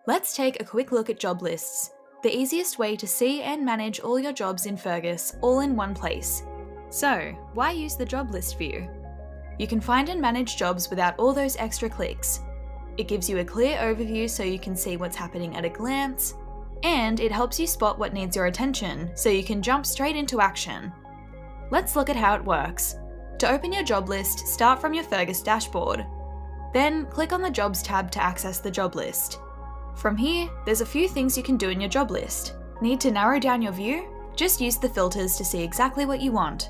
Let's take a quick look at job lists, the easiest way to see and manage all your jobs in Fergus all in one place. So, why use the job list view? You can find and manage jobs without all those extra clicks. It gives you a clear overview so you can see what's happening at a glance, and it helps you spot what needs your attention so you can jump straight into action. Let's look at how it works. To open your job list, start from your Fergus dashboard. Then click on the Jobs tab to access the job list. From here, there's a few things you can do in your job list. Need to narrow down your view? Just use the filters to see exactly what you want.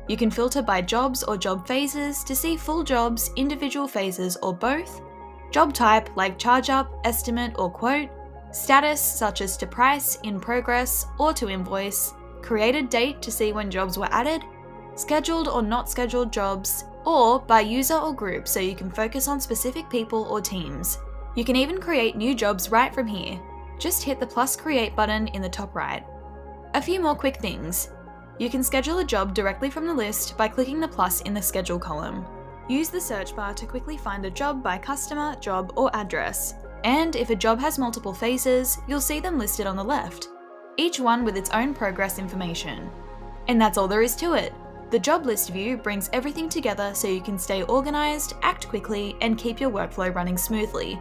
You can filter by jobs or job phases to see full jobs, individual phases, or both. Job type like charge up, estimate, or quote. Status such as to price, in progress, or to invoice. Created date to see when jobs were added. Scheduled or not scheduled jobs, or by user or group so you can focus on specific people or teams. You can even create new jobs right from here. Just hit the plus create button in the top right. A few more quick things. You can schedule a job directly from the list by clicking the plus in the schedule column. Use the search bar to quickly find a job by customer, job, or address. And if a job has multiple phases, you'll see them listed on the left, each one with its own progress information. And that's all there is to it. The job list view brings everything together so you can stay organised, act quickly, and keep your workflow running smoothly.